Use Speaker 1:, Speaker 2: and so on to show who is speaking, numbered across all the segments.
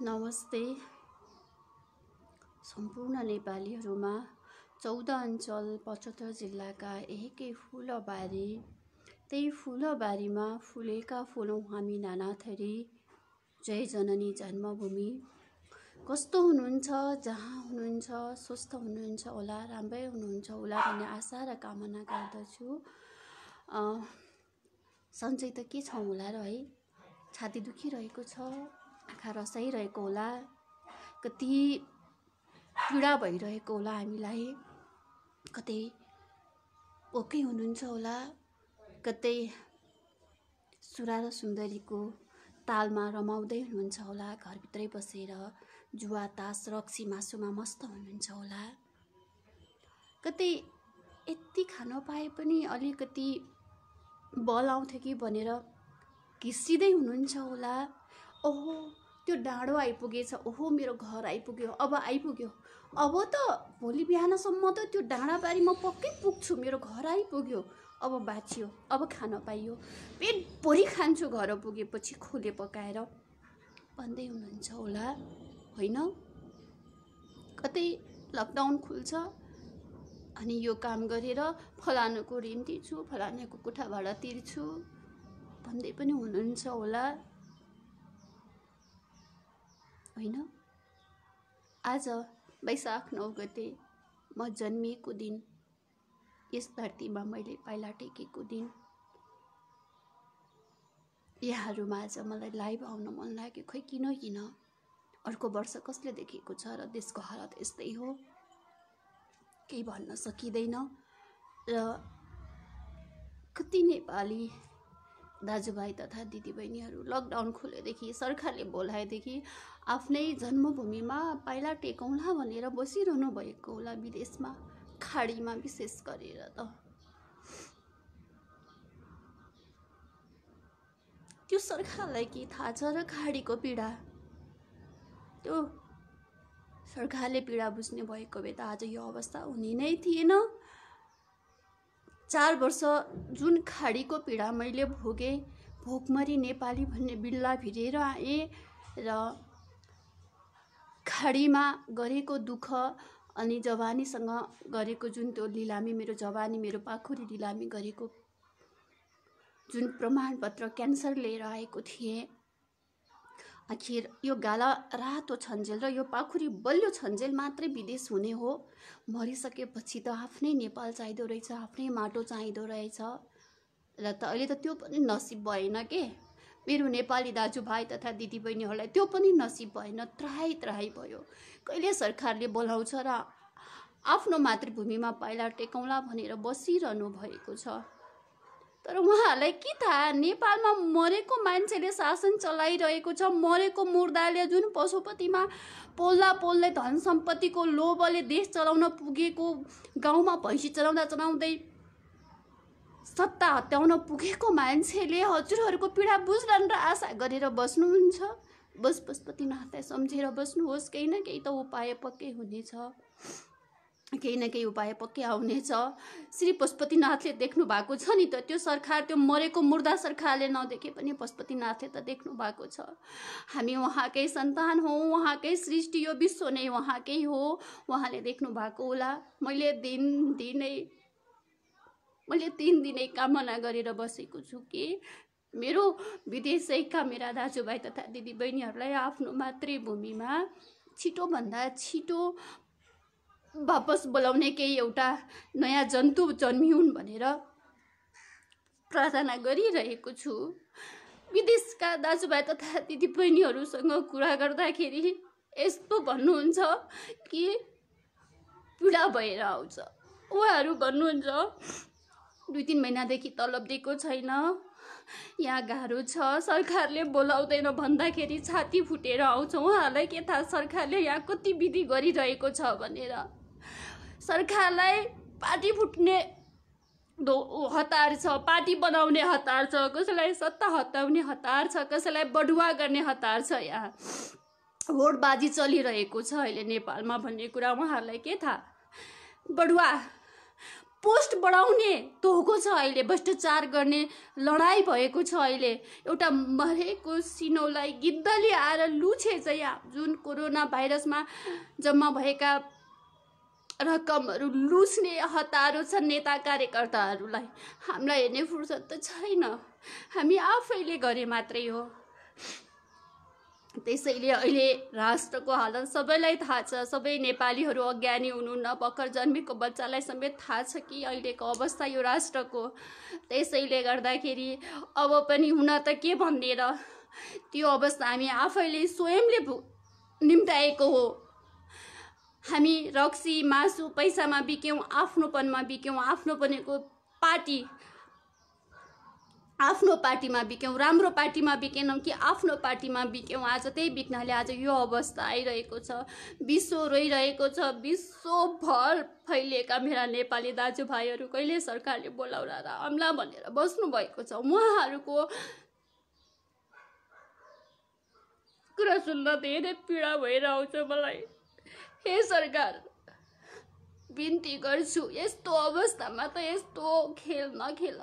Speaker 1: नमस्ते। सम्पूर्ण नेपालीहरुमा 14 अञ्चल 75 जिल्लाका एकै फूलबारी, त्यही फूलबारीमा फुलेका फुलौं हामी नानाथरी। जय जननी जन्मभूमि। कस्तो हुनुहुन्छ, जहाँ हुनुहुन्छ, स्वस्थ हुनुहुन्छ होला, राम्रै हुनुहुन्छ होला भन्ने आशा र कामना गर्दछु। सन्चै त के छौं होला र है। छाती दुखिरहेको छ, आँखा रसाइरहेको होला, कति पीडा भइरहेको होला हामीलाई, कतै ओकै हुनुहुन्छ होला, कतै सुरा र सुन्दरीको तालमा रमाउँदै हुनुहुन्छ होला, घरभित्रै बसेर जुवा तास रक्सी मासुमा मस्त हुनुहुन्छ होला, कतै यति खान पाए पनि अलिकति बल आउँथ्यो कि भनेर घिसिँदै हुनुहुन्छ होला। ओहो त्यो डाँडो आइपुगेछ, ओहो मेरो घर आइपुग्यो, अब आइपुग्यो, अब त भोलि बिहानसम्म त त्यो डाँडाबारी म पक्कै पुग्छु, मेरो घर आइपुग्यो, अब बाँचियो, अब खान पाइयो, पेटभरि खान्छु घर पुगेपछि खोले पकाएर भन्दै हुनुहुन्छ होला होइन। कतै लकडाउन खुल्छ अनि यो काम गरेर फलानुको ऋण तिर्छु, फलानुको कोठा भाडा तिर्छु भन्दै पनि हुनुहुन्छ होला होइन। आज वैशाख 9 गते म जन्मिएको दिन, यस धरतीमा मैले पाइला टेकेको दिन, यहाँहरुमा आज मलाई लाइभ आउन मन लाग्यो। खै किन अर्को वर्ष कसले देखेको छ र देशको हालत यस्तै हो, केही भन्न सकिँदैन। र कति नेपाली दाजुभाइ तथा दिदीबहिनीहरू लकडाउन खुलेदेखि, सरकारले बोलाएदेखि आफ्नै जन्मभूमिमा पाइला टेकौँला भनेर बसिरहनु भएको होला, विदेशमा, खाडीमा विशेष गरेर त। त्यो सरकारलाई के थाहा छ र खाडीको पीडा? त्यो सरकारले पीडा बुझ्ने भएको भए त आज यो अवस्था हुने नै थिएन। 4 वर्ष जुन खाडीको पीडा मैले भोगे, भोकमरी नेपाली भन्ने बिल्ला भिरेर आए र खाडीमा गरेको दुःख अनि जवानीसँग गरेको जुन त्यो लिलामी, मेरो जवानी, मेरो पाखुरी लिलामी गरेको जुन प्रमाणपत्र क्यान्सर लिएर आएको थिएँ, आखिर यो गाला रातो छन्जेल र यो पाखुरी बलियो छन्जेल मात्रै विदेश हुने हो? मरिसकेपछि त आफ्नै नेपाल चाहिँदो रहेछ, आफ्नै माटो चाहिँदो रहेछ र त अहिले त त्यो पनि नसिब भएन के। मेरो नेपाली दाजुभाइ तथा दिदीबहिनीहरूलाई त्यो पनि नसिब भएन, त्राही भयो। कहिले सरकारले बोलाउँछ र आफ्नो मातृभूमिमा पाइला टेकौँला भनेर बसिरहनु भएको छ। तर उहाँहरूलाई के थाहा, नेपालमा मरेको मान्छेले शासन चलाइरहेको छ। मरेको मुर्दाले जुन पशुपतिमा पोल्दै धन सम्पत्तिको लोभले देश चलाउन पुगेको, गाउँमा भैँसी चलाउँदै सत्ता हत्याउन पुगेको मान्छेले हजुरहरूको पीडा बुझ्लान् र आशा गरेर बस्नुहुन्छ। बस पशुपतिनाथलाई सम्झेर बस्नुहोस्, केही न केही त उपाय पक्कै हुनेछ, केही न केही उपाय पक्कै आउनेछ। श्री पशुपतिनाथले देख्नु भएको छ नि त, त्यो सरकार, त्यो मरेको मुर्दा सरकारले नदेखे पनि पशुपतिनाथले त देख्नु भएको छ। हामी उहाँकै सन्तान हौ, उहाँकै सृष्टि, यो विश्व नै उहाँकै हो, उहाँले देख्नु भएको होला। मैले तीन दिनै कामना गरेर बसेको छु कि मेरो विदेशैका मेरा दाजुभाइ तथा दिदीबहिनीहरूलाई आफ्नो मातृभूमिमा छिटोभन्दा छिटो वापस बोलाउने केही एउटा नयाँ जन्तु जन्मिउन् भनेर प्रार्थना गरिरहेको छु। विदेशका दाजुभाइ तथा दिदीबहिनीहरूसँग कुरा गर्दाखेरि यस्तो भन्नुहुन्छ कि पीडा भएर आउँछ। उहाँहरू भन्नुहुन्छ 2-3 महिनादेखि तलब दिएको छैन, यहाँ गाह्रो छ, सरकारले बोलाउँदैन भन्दाखेरि छाती फुटेर आउँछ। उहाँहरूलाई के थाहा सरकारले यहाँ कति विधि गरिरहेको छ भनेर। सरकारलाई पार्टी फुट्ने हतार छ, पार्टी बनाउने हतार छ, कसैलाई सत्ता हटाउने हतार छ, कसैलाई बढुवा गर्ने हतार छ। यहाँ भोटबाजी चलिरहेको छ अहिले नेपालमा भन्ने कुरा उहाँहरूलाई के थाहा? बढुवा पोस्ट बढाउने धोको छ अहिले, भ्रष्टाचार गर्ने लडाई भएको छ अहिले। एउटा मरेको सिनौलाई गिद्धले आएर लुछे चाहिँ जुन कोरोना भाइरसमा जम्मा भएका रकमहरू लुच्ने हतारो छ नेता कार्यकर्ताहरूलाई। हामीलाई हेर्ने फुर्सद त छैन, हामी आफैले गरे मात्रै हो। त्यसैले अहिले राष्ट्रको हालत सबैलाई थाहा छ, सबै नेपालीहरू अज्ञानी हुनुहुन्न, भर्खर जन्मेको बच्चालाई समेत थाहा छ कि अहिलेको अवस्था यो राष्ट्रको। त्यसैले गर्दाखेरि अब पनि हुन त के भन्ने र, त्यो अवस्था हामी आफैले स्वयंले निम्ताएको हो। हामी रक्सी मासु पैसामा बिक्यौँ, आफ्नोपनमा बिक्यौँ, आफ्नोपनको आफ्नो पार्टीमा बिक्यौँ, राम्रो पार्टीमा बिकेनौँ कि आफ्नो पार्टीमा बिक्यौँ। आज त्यही बिक्नाले आज यो अवस्था आइरहेको छ। विश्व रोइरहेको छ, विश्वभर फैलिएका मेरा नेपाली दाजुभाइहरू कहिले सरकारले बोलाउला र आम्ला भनेर बस्नु भएको छ। उहाँहरूको कुरा सुन्न धेरै पीडा भएर आउँछ मलाई। हे सरकार, बिन्ती गर्छु, यस्तो अवस्थामा त यस्तो खेल नखेल।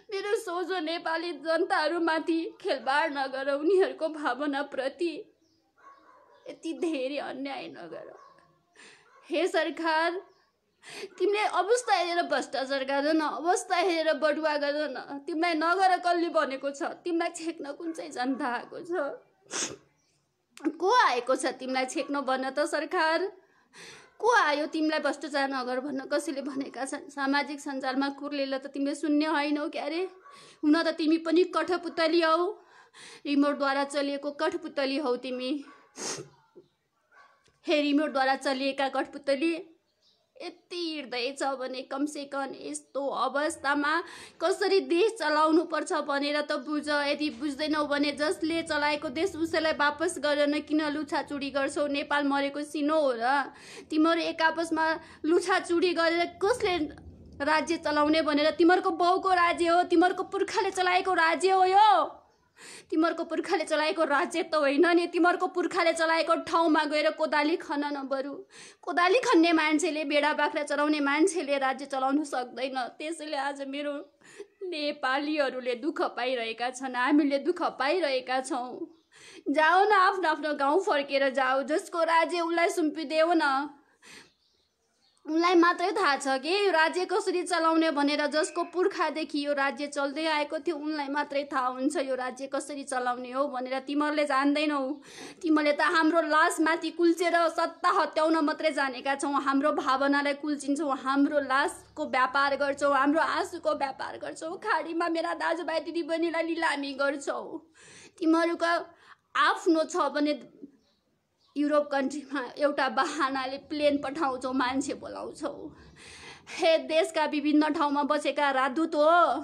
Speaker 1: मेरो सोझो नेपाली जनताहरूमाथि खेलबाड नगर, उनीहरूको भावनाप्रति यति धेरै अन्याय नगर। हे सरकार, तिमीले अवस्था हेरेर भ्रष्टाचार गर्दैन, अवस्था हेरेर बढुवा गर्दैन। तिमीलाई नगर कसले भनेको छ? तिमीलाई छेक्न कुन चाहिँ जनता आएको छ? को आएको छ तिमीलाई छेक्न भन्न त सरकार? को आयो तिमीलाई भ्रष्टाचार नगर भन्न? कसैले भनेका छन्? सामाजिक सञ्जालमा कुर्लेर त तिमीले सुन्ने होइनौ क्यारे? हुन त तिमी पनि कठपुतली हौ, रिमोटद्वारा चलिएको कठपुतली हौ तिमी। हे रिमोटद्वारा चलिएका कठपुतली, यति हृदय छ भने कमसे कम यस्तो अवस्थामा कसरी देश चलाउनु पर्छ भनेर त बुझ। यदि बुझ्दैनौ भने जसले चलाएको देश उसैलाई वापस गरेर किन लुछाचुडी गर्छौ? नेपाल मरेको सिनो हो र? तिमीहरू एक आपसमा लुछाचुडी गरेर कसले राज्य चलाउने भनेर? तिमीहरूको बाउको राज्य हो, तिमीहरूको पुर्खाले चलाएको राज्य हो यो। तिमीहरूको पुर्खाले चलाएको राज्य त होइन नि। तिमीहरूको पुर्खाले चलाएको ठाउँमा गएर कोदाली खन न बरु। कोदाली खन्ने मान्छेले, बेडा बाख्रा चलाउने मान्छेले राज्य चलाउनु सक्दैन। त्यसैले आज मेरो नेपालीहरूले दुःख पाइरहेका छन्, हामीले दुःख पाइरहेका छौँ। जाऊ न, आफ्नो आफ्नो गाउँ फर्केर जाऊ। जसको राज्य उसलाई सुम्पिदेऊ न। उनलाई मात्रै थाहा छ कि यो राज्य कसरी चलाउने भनेर। जसको पुर्खादेखि यो राज्य चल्दै आएको थियो उनलाई मात्रै थाहा हुन्छ यो राज्य कसरी चलाउने हो भनेर। तिमीहरूले जान्दैनौ। तिमीहरूले त हाम्रो लासमाथि कुल्चेर सत्ता हत्याउन मात्रै जानेका छौ। हाम्रो भावनालाई कुल्चिन्छौ, हाम्रो लासको व्यापार गर्छौ, हाम्रो आँसुको व्यापार गर्छौ, खाडीमा मेरा दाजुभाइ दिदीबहिनीलाई लिलामी गर्छौ। तिमीहरूको आफ्नो छ भने युरोप कन्ट्रीमा एउटा बहानाले प्लेन पठाउँछौ, मान्छे बोलाउँछौ। हे देशका विभिन्न ठाउँमा बसेका राजदूत हो,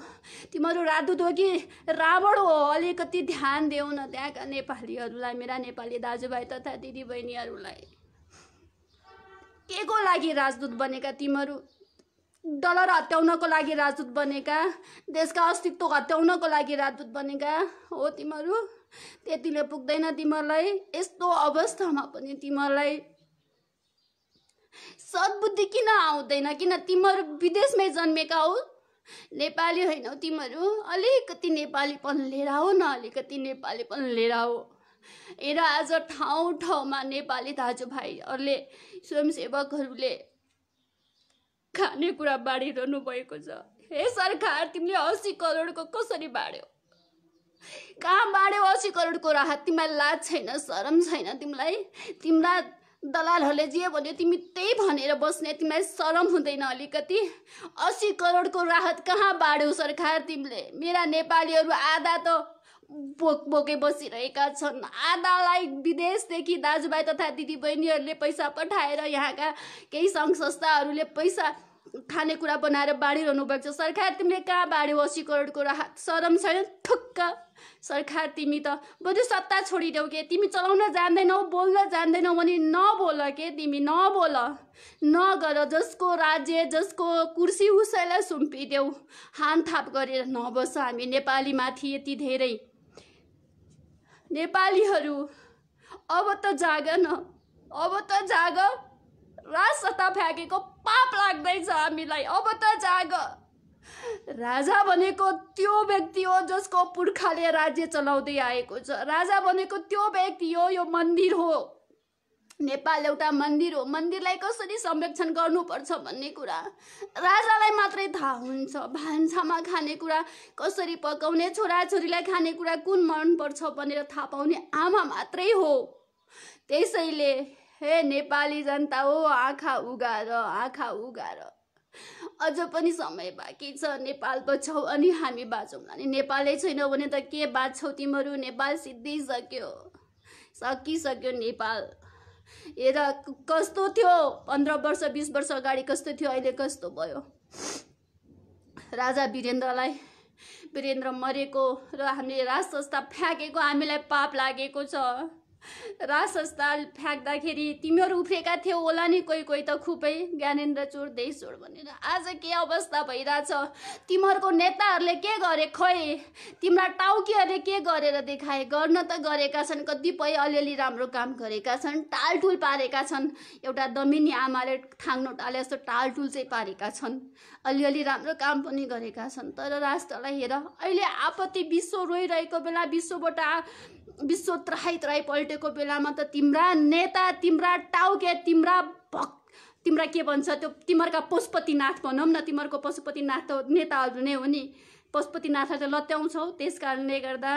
Speaker 1: तिमीहरू राजदूत हो कि रावण हो? अलिकति ध्यान देऊ न त्यहाँका नेपालीहरूलाई, मेरा नेपाली दाजुभाइ तथा दिदीबहिनीहरूलाई। के को लागि राजदूत बनेका तिमीहरू? डलर हत्याउनको लागि राजदूत बनेका? देशका अस्तित्व हत्याउनको लागि राजदूत बनेका हो तिमीहरू? त्यतिले पुग्दैन तिमीहरूलाई। यस्तो अवस्थामा पनि तिमीहरूलाई सद्बुद्धि किन आउँदैन? किन? तिमीहरू विदेशमै जन्मेका हो, नेपाली होइनौ तिमीहरू। अलिकति नेपालीपन लिएर आऊ न, अलिकति नेपालीपन लिएर आऊ। हेर आज ठाउँ ठाउँमा नेपाली दाजुभाइहरूले, स्वयंसेवकहरूले खानेकुरा बाँडिरहनु भएको छ। हे सरकार, तिमीले 80 करोडको कसरी बाँड्यौ? कहाँ बाँड्यौ 80 करोडको राहत? तिमीलाई लाज छैन, शरम छैन तिमीलाई? तिम्रा दलालहरूले जे भन्यो तिमी त्यही भनेर बस्ने, तिमीलाई शरम हुँदैन अलिकति? 80 करोडको राहत कहाँ बाँड्यौ सरकार तिमीले? मेरा नेपालीहरू आधा त बोके बसिरहेका छन्, आधालाई विदेशदेखि दाजुभाइ तथा दिदीबहिनीहरूले पैसा पठाएर यहाँका केही सङ्घ संस्थाहरूले पैसा खानेकुरा बनाएर बाँडिरहनु भएको छ। सरकार तिमीले कहाँ बाँड्यौ 80 करोडको राहत? शरम छैन? ठुक्क सरकार, तिमी त बरु सत्ता छोडिदेऊ के? तिमी चलाउन जान्दैनौ, बोल्न जान्दैनौ भने नबोल के? तिमी नबोल, नगर। जसको राज्य, जसको कुर्सी उसैलाई सुम्पिदेऊ। हानथाप गरेर नबस। हामी नेपालीमाथि यति धेरै। नेपालीहरू अब त जाग न, अब त जाग। राजसत्ता फ्याँकेको पाप लाग्दैछ हामीलाई। अब त जाग। राजा भनेको त्यो व्यक्ति हो जसको पुर्खाले राज्य चलाउँदै आएको छ। राजा भनेको त्यो व्यक्ति हो। यो मन्दिर हो, नेपाल एउटा मन्दिर हो। मन्दिरलाई कसरी संरक्षण गर्नुपर्छ भन्ने कुरा राजालाई मात्रै थाहा हुन्छ। भान्सामा खानेकुरा कसरी पकाउने, छोराछोरीलाई खानेकुरा कुन मनपर्छ भनेर थाहा पाउने आमा मात्रै हो। त्यसैले हे नेपाली जनता हो, आँखा उगार, आँखा उगार। अझ पनि समय बाँकी छ। नेपाल बचाऊ अनि हामी बाँचौँला नि। नेपालै छैन भने त के बाँच्छौ तिमीहरू? नेपाल सिद्धिसक्यो, सकिसक्यो नेपाल। हेर कस्तो थियो 15 वर्ष 20 वर्ष अगाडि, कस्तो थियो, अहिले कस्तो भयो। राजा वीरेन्द्र मरेको र हामीले राज संस्था फ्याँकेको हामीलाई पाप लागेको छ। राज संस्था फ्याँक्दाखेरि तिमीहरू उफ्रेका थियौ होला नि, कोही त खुबै, ज्ञानेन्द्र चोर देश चोर भनेर। आज के अवस्था भइरहेछ? तिमीहरूको नेताहरूले के गरे? खै तिम्रा टाउकीहरूले के गरेर देखाए? गर्न त गरेका छन्, कतिपय अलिअलि राम्रो काम गरेका छन्, टालटुल पारेका छन्। एउटा दमिनी आमाले थाङ्नो टाले जस्तो टालटुल चाहिँ पारेका छन्, अलिअलि राम्रो काम पनि गरेका छन्। तर राष्ट्रलाई हेर, अहिले आपत्ति विश्व रोइरहेको बेला, विश्व त्राही त्राही पल्टेको बेलामा त तिम्रा नेता, तिम्रा टाउके, तिम्रा के भन्छ त्यो, तिमीहरूका पशुपतिनाथ भनौँ न, तिमीहरूको पशुपतिनाथ त नेताहरू नै हो नि। पशुपतिनाथलाई त लत्याउँछौ। त्यस कारणले गर्दा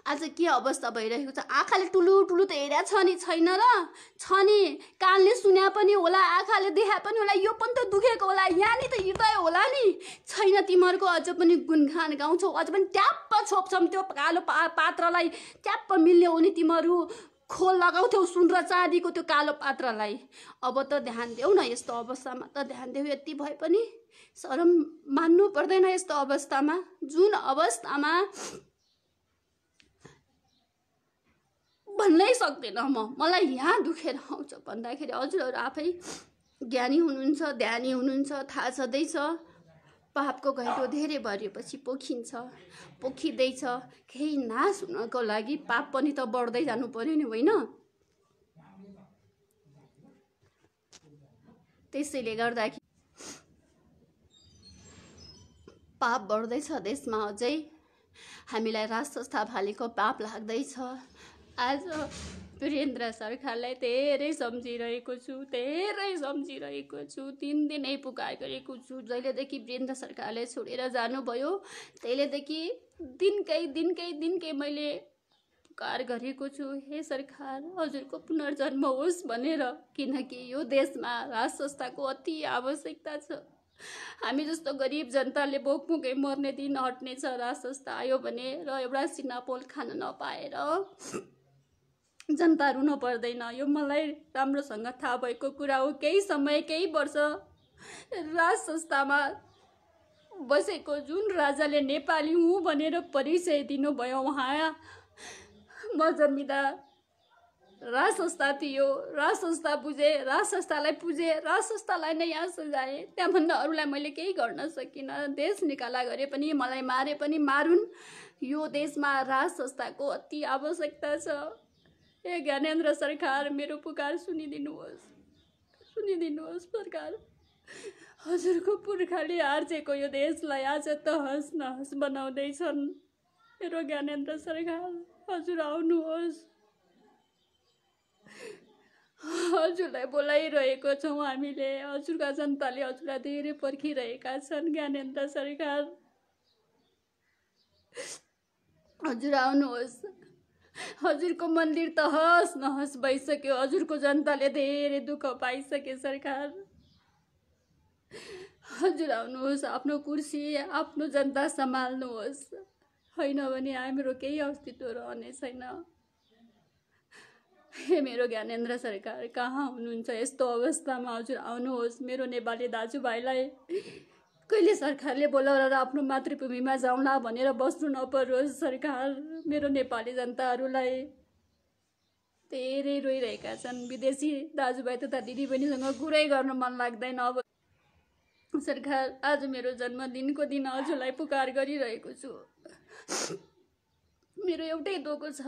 Speaker 1: आज के अवस्था भइरहेको छ? आँखाले टुलु टुलु त हेर्या छ नि? छैन र? छ नि। कानले सुन्या पनि होला, आँखाले देखा पनि होला, यो पनि त दुखेको होला, यहाँ नि त हृदय होला नि। छैन, तिमीहरूको अझ पनि गुणगान गाउँछौ, अझ पनि ट्याप्प छोप्छौ त्यो कालो पात्रलाई। ट्याप्प मिल्ने हो नि तिमीहरू खोल लगाउँथ्यौ सुन र चाँदीको त्यो कालो पात्रलाई। अब त ध्यान देऊ न, यस्तो अवस्थामा त ध्यान देऊ। यति भए पनि शरम मान्नु पर्दैन यस्तो अवस्थामा, जुन अवस्थामा भन्नै सक्दैन मलाई यहाँ दुखेर आउँछ भन्दाखेरि हजुरहरू आफै ज्ञानी हुनुहुन्छ, ध्यानी हुनुहुन्छ, थाहा छँदैछ पापको घैँटो धेरै भरिएपछि पोखिँदैछ। केही नाश हुनको लागि पाप पनि त बढ्दै जानु पर्यो नि, होइन? त्यसैले गर्दाखेरि पाप बढ्दैछ देशमा। अझै हामीलाई राज संस्था फालेको पाप लाग्दैछ। आज वीरेन्द्र सरकारलाई धेरै सम्झिरहेको छु, 3 दिनै पुकार गरेको छु। जहिलेदेखि वीरेन्द्र सरकारले छोडेर जानुभयो त्यहिलेदेखि दिनकै मैले पुकार गरेको छु, हे सरकार हजुरको पुनर्जन्म होस् भनेर। किनकि यो देशमा राज संस्थाको अति आवश्यकता छ। हामी जस्तो गरिब जनताले भोकभोकै मर्ने दिन हट्नेछ राज संस्था आयो भने, र एउटा सिनापोल खान नपाएर जनता रुन पर्दैन। यो मलाई राम्रोसँग थाहा भएको कुरा हो। केही समय, केही वर्ष राज संस्थामा बसेको जुन राजाले नेपाली हुँ भनेर परिचय दिनुभयो, उहाँ म जन्मिँदा राज संस्था थियो, राज संस्था बुझे, राज संस्थालाई पुजे, राज संस्थालाई नै यहाँ सजाए। त्यहाँभन्दा अरूलाई मैले केही गर्न सकिनँ। देश निकाला गरे पनि, मलाई मारे पनि मारुन्, यो देशमा राज संस्थाको अति आवश्यकता छ। हे ज्ञानेन्द्र सरकार, मेरो पुकार सुनिदिनुहोस् सरकार। हजुरको पुर्खाले आर्जेको यो देशलाई आज तहस नहस बनाउँदैछन्। मेरो ज्ञानेन्द्र सरकार, हजुर आउनुहोस्। हजुरलाई बोलाइरहेको छौँ हामीले। हजुरका जनताले हजुरलाई धेरै पर्खिरहेका छन्। ज्ञानेन्द्र सरकार हजुर आउनुहोस्। हजुरको मन्दिर तहस नहस भइसक्यो। हजुरको जनताले धेरै दुःख पाइसके सरकार। हजुर आउनुहोस्, आफ्नो कुर्सी, आफ्नो जनता सम्हाल्नुहोस्। होइन भने हाम्रो केही अस्तित्व रहने छैन। हे मेरो ज्ञानेन्द्र सरकार, कहाँ हुनुहुन्छ? यस्तो अवस्थामा हजुर आउनुहोस्। मेरो नेपाली दाजुभाइलाई कहिले सरकारले बोलाएर आफ्नो मातृभूमिमा जाउँला भनेर बस्नु नपरोस् सरकार। मेरो नेपाली जनताहरूलाई धेरै रोइरहेका छन्। विदेशी दाजुभाइ तथा दिदीबहिनीसँग कुरै गर्न मन लाग्दैन। अब सरकार, आज मेरो जन्मदिनको दिन हजुरलाई पुकार गरिरहेको छु। मेरो एउटै दोको छ,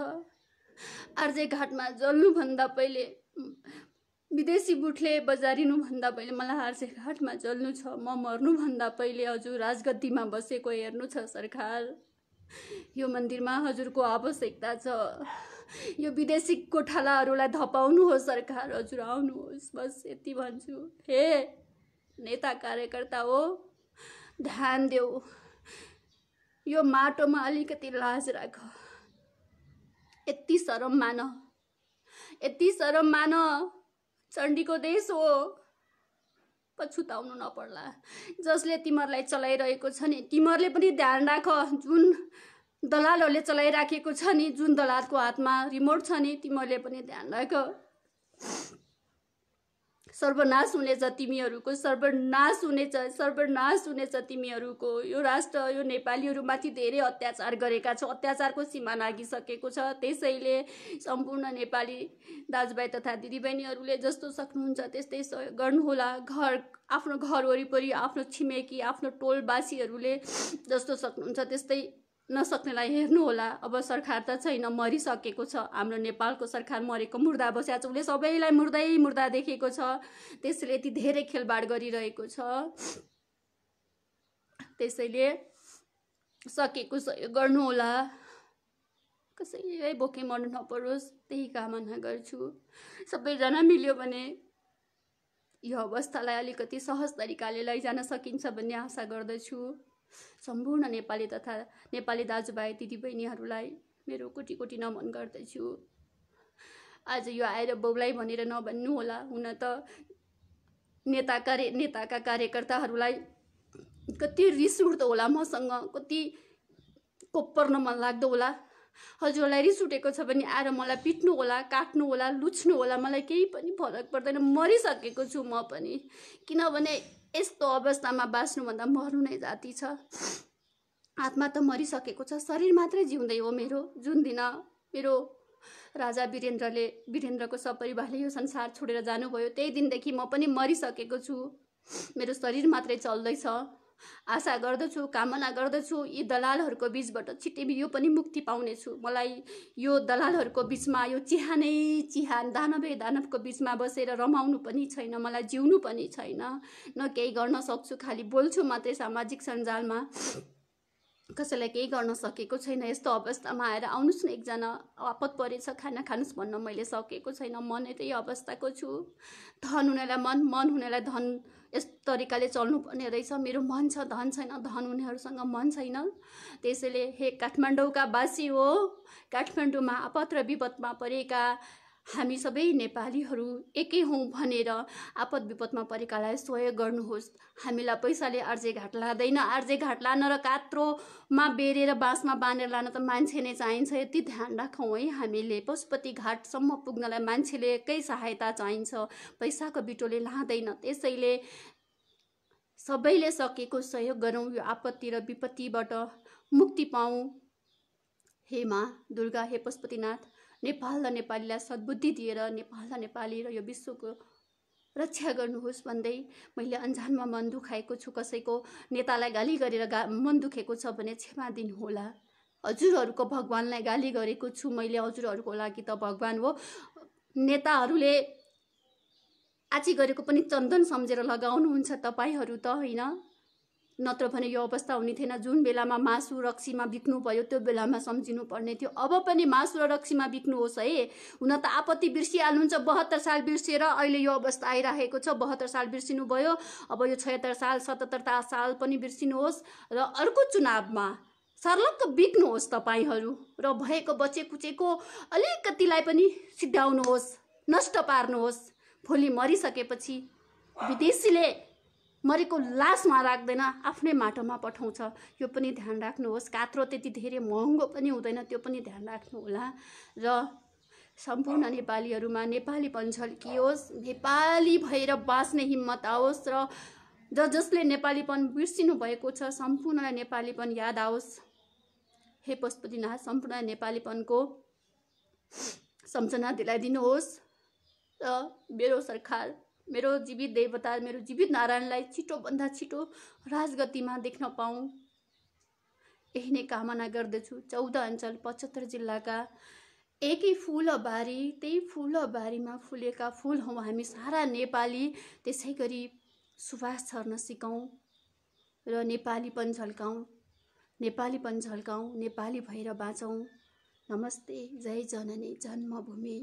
Speaker 1: आर्जे घाटमा जल्नुभन्दा पहिले विदेशी बुटले बजारिनुभन्दा पहिले मलाई हार्सेघाटमा चल्नु छ। म मर्नुभन्दा पहिले हजुर राजगद्दीमा बसेको हेर्नु छ सरकार। यो मन्दिरमा हजुरको आवश्यकता छ। यो विदेशी गोठालाहरूलाई धपाउनुहोस् सरकार, हजुर आउनुहोस्, बस यति भन्छु। हे नेता कार्यकर्ता हो, ध्यान देऊ, यो माटोमा अलिकति लाज राख, यति शरम मान, यति शरम मान। चण्डीको देश हो, पछुताउनु नपर्ला। जसले तिमीहरूलाई चलाइरहेको छ नि, तिमीहरूले पनि ध्यान राख। जुन दलालहरूले चलाइराखेको छ नि, जुन दलालको हातमा रिमोट छ नि, तिमीहरूले पनि ध्यान राख। सर्वनाश हुनेछ तिमीहरूको, सर्वनाश हुनेछ, सर्वनाश हुनेछ तिमीहरूको। यो राष्ट्र, यो नेपालीहरूमाथि धेरै अत्याचार गरेका छौ, अत्याचारको सीमा नागिसकेको छ। त्यसैले सम्पूर्ण नेपाली दाजुभाइ तथा दिदीबहिनीहरूले जस्तो सक्नुहुन्छ त्यस्तै सहयोग गर्नुहोला। आफ्नो घर वरिपरि, आफ्नो छिमेकी, आफ्नो टोलवासीहरूले जस्तो सक्नुहुन्छ त्यस्तै नसक्नेलाई हेर्नुहोला। अब सरकार त छैन, मरिसकेको छ। हाम्रो नेपालको सरकार मरेको मुर्दा बस्या छ, उसले सबैलाई मुर्दै मुर्दा देखेको छ। त्यसैले यति धेरै खेलबाड गरिरहेको छ। त्यसैले सकेको सहयोग गर्नुहोला। कसैलाई भोकै मर्नु नपरोस्, त्यही कामना गर्छु। सबैजना मिल्यो भने यो अवस्थालाई अलिकति सहज तरिकाले लैजान सकिन्छ भन्ने आशा गर्दछु। सम्पूर्ण नेपाली तथा नेपाली दाजुभाइ दिदीबहिनीहरूलाई मेरो कोटी कोटी नमन गर्दछु। आज यो आएर बौलाई भनेर नभन्नु होला। हुन त नेताका कार्यकर्ताहरूलाई कति रिस उठ्दो होला मसँग, कति कोपर्न मन लाग्दो होला। हजुरलाई रिस उठेको छ भने आएर मलाई पिट्नु होला, काट्नु होला, लुच्नु होला, मलाई केही पनि फरक पर्दैन। मरिसकेको छु म पनि, किनभने यस्तो अवस्थामा बाँच्नुभन्दा मर्नु नै जाति छ। आत्मा त मरिसकेको छ, शरीर मात्रै जिउँदै हो मेरो। जुन दिन मेरो राजा वीरेन्द्रको सपरिवारले यो संसार छोडेर जानुभयो, त्यही दिनदेखि म पनि मरिसकेको छु। मेरो शरीर मात्रै चल्दैछ। आशा गर्दछु, कामना गर्दछु यी दलालहरूको बीचबाट छिट्टै यो पनि मुक्ति पाउनेछु। मलाई यो दलालहरूको बीचमा, यो चिहान दानवको बीचमा बसेर रमाउनु पनि छैन, मलाई जिउनु पनि छैन। न केही गर्न सक्छु, खालि बोल्छु मात्रै सामाजिक सञ्जालमा। कसैलाई केही गर्न सकेको छैन। यस्तो अवस्थामा आएर आउनुहोस् न, एकजना आपत परेछ, खाना खानुहोस् भन्न मैले सकेको छैन। म नै त्यही अवस्थाको छु। धन हुनेलाई मन हुनेलाई धन, यस तरिकाले चल्नुपर्ने रहेछ। मेरो मन छ, धन छैन। धन हुनेहरूसँग मन छैन। त्यसैले हे काठमाडौँका वासी हो, काठमाडौँमा आपत र विपदमा परेका हामी सबै नेपालीहरू एकै हौँ भनेर आपद विपदमा परेकालाई सहयोग गर्नुहोस्। हामीलाई पैसाले आर्जेघाट लाँदैन। आर्जेघाट लान र कात्रोमा बेरेर बाँसमा बाँधेर लान त मान्छे नै चाहिन्छ। यति ध्यान राखौँ है हामीले। पशुपति घाटसम्म पुग्नलाई मान्छेले एकै सहायता चाहिन्छ, पैसाको बिटोले लाँदैन। त्यसैले सबैले सकेको सहयोग गरौँ, यो आपत्ति र विपत्तिबाट मुक्ति पाऊँ। हे माँ दुर्गा, हे पशुपतिनाथ, नेपाल र नेपालीलाई सद्बुद्धि दिएर नेपाल र नेपाली र यो विश्वको रक्षा गर्नुहोस् भन्दै मैले अनजानमा मन दुखाएको छु। कसैको नेतालाई गाली गरेर मन दुखेको छ भने क्षमा दिनुहोला। हजुरहरूको भगवानलाई गाली गरेको छु मैले। हजुरहरूको लागि त भगवान हो। नेताहरूले आची गरेको पनि चन्दन सम्झेर लगाउनुहुन्छ तपाईहरू त, होइन? नत्र भने यो अवस्था हुने थिएन। जुन बेलामा मासु रक्सीमा बिक्नु भयो त्यो बेलामा सम्झिनु पर्ने थियो। अब पनि मासु र रक्सीमा बिक्नुहोस् है। हुन त आपत्ति बिर्सिहाल्नुहुन्छ। 72 साल बिर्सिएर अहिले यो अवस्था आइरहेको छ। 72 साल बिर्सिनु भयो, अब यो 76 साल 77 साल पनि बिर्सिनुहोस् र अर्को चुनावमा सर्लक्क बिक्नुहोस् तपाईहरू र भएको बचे कुचेको अलिकतिलाई पनि सिद्ध्याउनुहोस्, नष्ट पार्नुहोस्। भोलि मरिसकेपछि विदेशीले मरेको लासमा राख्दैन, आफ्नै माटोमा पठाउँछ। यो पनि ध्यान राख्नुहोस्। कात्रो त्यति धेरै महँगो पनि हुँदैन, त्यो पनि ध्यान राख्नुहोला। र सम्पूर्ण नेपालीहरूमा नेपालीपन झल्कियोस्, नेपाली भएर बाँच्ने हिम्मत आओस् र जसले नेपालीपन बिर्सिनु भएको छ सम्पूर्णलाई नेपालीपन याद आओस्। हे पशुपतिनाथ, सम्पूर्ण नेपालीपनको सम्झना दिलाइदिनुहोस् र मेरो सरकार, मेरो जीवित देवता, मेरो जीवित नारायणलाई छिटोभन्दा छिटो राजगद्दीमा देख्न पाऊँ, यही नै कामना गर्दछु। 14 अञ्चल 75 जिल्लाका एकै फुलबारी, त्यही फुलबारीमा फुलेका फुल हौँ हामी सारा नेपाली। त्यसै गरी सुवास छर्न सिकौँ र नेपालीपन झल्काउँ, नेपाली भएर बाँचौँ। नमस्ते, जय जननी जन्मभूमि।